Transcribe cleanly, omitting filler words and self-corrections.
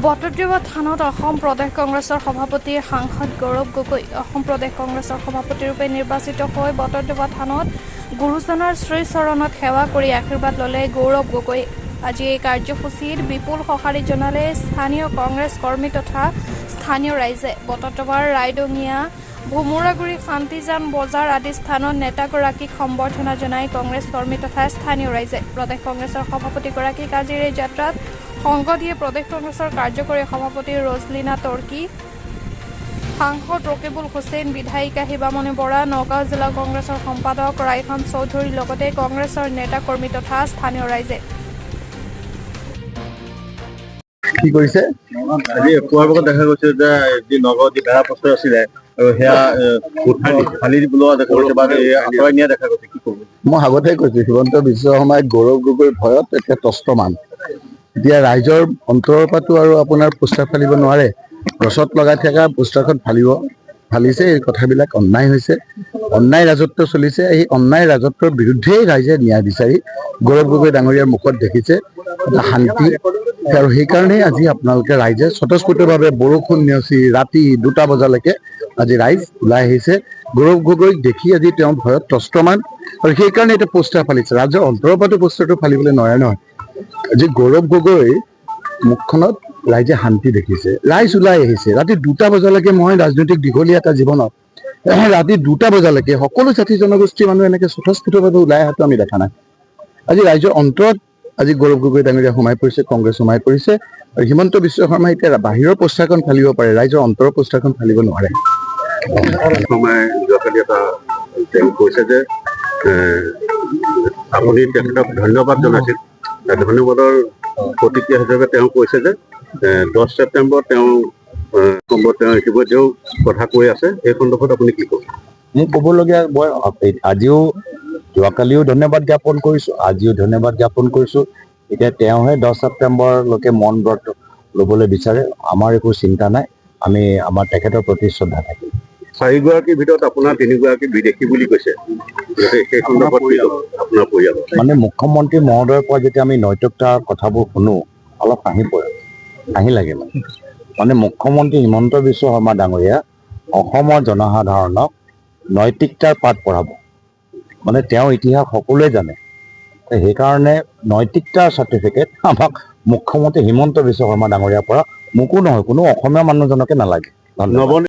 বটদ্ৰৱা থানত অসম প্ৰদেশ কংগ্ৰেছৰ সভাপতি সাংসদ গৌৰৱ গগৈ অসম প্ৰদেশ কংগ্ৰেছৰ সভাপতিৰূপে নিৰ্বাচিত হৈ বটদ্ৰৱা থানত গুৰুজনাৰ শ্ৰীচৰণত সেৱা কৰি আশীৰ্বাদ ল'লে গৌৰৱ গগৈ। আজি এই কাৰ্যসূচীত বিপুল সঁহাৰি জনালে স্থানীয় কংগ্ৰেছ কৰ্মী তথা স্থানীয় ৰাইজে। বটদ্ৰৱাৰ ৰাইডঙীয়া ভোমোৰাগুৰি শান্তিজান বজাৰ আদি স্থানত নেতাগৰাকীক সম্বৰ্ধনা জনাই কংগ্ৰেছ কৰ্মী তথা স্থানীয় ৰাইজে। প্ৰদেশ কংগ্ৰেছৰ সভাপতিগৰাকীক আজিৰ এই যাত্ৰাত সংগ দিয়ে প্ৰদেশ কংগ্ৰেছৰ কাৰ্যকৰী সভাপতি ৰজলিনা তৰ্কী, সাংসদ ৰকিবুল হুছেইন, বিধায়িকা হিবামণি বৰা, নগাঁও জিলা কংগ্ৰেছৰ সম্পাদক ৰাইখন চৌধুৰীৰ লগতে কংগ্ৰেছৰ নেতা কৰ্মী তথা স্থানীয় ৰাইজে। কি কৰিছে আজি পুৱাৰ ভাগত দেখা গৈছে যে যি নগাঁও যি বেয়া প্ৰস্তাৱ আছিলে আৰু সেয়া ফালি পেলোৱা দেখা গৈছে বা আঁতৰাই নিয়া দেখা গৈছে, কি ক'ব? মই আগতে কৈছো হিমন্ত বিশ্ব শৰ্মাই গৌৰৱ গগৈৰ ভয়ত এতিয়া তস্তমান। এতিয়া ৰাইজৰ অন্তৰৰ পৰাটো আৰু আপোনাৰ পোষ্টাৰ ফালিব নোৱাৰে। গছত লগাই থকা পোষ্টাৰখন ফালিছে। এই কথাবিলাক অন্যায় হৈছে, অন্যায় ৰাজত্ব চলিছে। এই অন্যায় ৰাজত্বৰ বিৰুদ্ধেই ৰাইজে ন্যায় বিচাৰি গৌৰৱ গগৈ ডাঙৰীয়াৰ মুখত দেখিছে এটা শান্তি। আৰু সেইকাৰণেই আজি আপোনালোকে ৰাইজে স্বতঃস্ফূৰ্তভাৱে বৰষুণ নেওচি ৰাতি 2টা বজালৈকে আজি ৰাইজ ওলাই আহিছে। গৌৰৱ গগৈক দেখি আজি তেওঁ ভয়ত ত্ৰস্তমান আৰু সেইকাৰণে এতিয়া পোষ্টাৰ ফালিছে। ৰাইজৰ অন্তৰৰ পৰাটো পোষ্টাৰটো ফালিবলৈ নোৱাৰে নহয়। আজি গৌৰৱ গগৈ মুখখনত ৰাইজে শান্তি দেখিছে, ৰাইজ ওলাই আহিছে। ৰাতি 2টা বজালৈকে মই ৰাজনৈতিক দীঘলীয়া এটা জীৱনত ৰাতি 2টা বজালৈকে সকলো জাতি জনগোষ্ঠীৰ মানুহ এনেকৈ স্বতঃস্ফূৰ্তভাৱে ওলাই অহাটো আমি দেখা নাই। আজি ৰাইজৰ অন্তৰত আজি গৌৰৱ গগৈ ডাঙৰীয়া সোমাই পৰিছে, কংগ্ৰেছ সোমাই পৰিছে। আৰু হিমন্ত বিশ্ব শৰ্মাই এতিয়া বাহিৰৰ পোষ্টাৰখন ফালিব পাৰে, ৰাইজৰ অন্তৰৰ পোষ্টাৰখন ফালিব নোৱাৰে। যোৱাকালি তেওঁ কৈছে যে আপুনি তেখেতক ধন্যবাদ জনাইছিল। ধন্যবাদৰ প্ৰতিক্ৰিয়া হিচাপে তেওঁ কৈছে যে 10 ছেপ্টেম্বৰ তেওঁ ইতিমধ্যেও কথা কৈ আছে। এই সন্দৰ্ভত আপুনি কি ক'ব? মোক ক'বলগীয়া মই আজিও যোৱাকালিও ধন্যবাদ জ্ঞাপন কৰিছোঁ, আজিও ধন্যবাদ জ্ঞাপন কৰিছোঁ। এতিয়া তেওঁহে 10 ছেপ্টেম্বৰলৈকে মন ব্ৰত ল'বলৈ বিচাৰে। আমাৰ একো চিন্তা নাই, আমি আমাৰ তেখেতৰ প্ৰতি শ্ৰদ্ধা থাকিম। 4গৰাকীৰ ভিতৰত আপোনাৰ 3গৰাকী বিদেশী বুলি কৈছে, সেই সন্দৰ্ভত আপোনাৰ পৰিয়াল মানে মুখ্যমন্ত্ৰী মহোদয়ৰ পৰা যেতিয়া আমি নৈতিকতাৰ কথাবোৰ শুনো অলপ হাঁহি লাগে। মানে মুখ্যমন্ত্ৰী হিমন্ত বিশ্ব শৰ্মা ডাঙৰীয়া অসমৰ জনসাধাৰণক নৈতিকতাৰ পাঠ পঢ়াব। মানে তেওঁৰ ইতিহাস সকলোৱে জানে। সেইকাৰণে নৈতিকতাৰ চাৰ্টিফিকেট আমাক মুখ্যমন্ত্ৰী হিমন্ত বিশ্ব শৰ্মা ডাঙৰীয়াৰ পৰা মোকো নহয়, কোনো অসমীয়া মানুহজনকে নালাগে। ধন্যবাদ।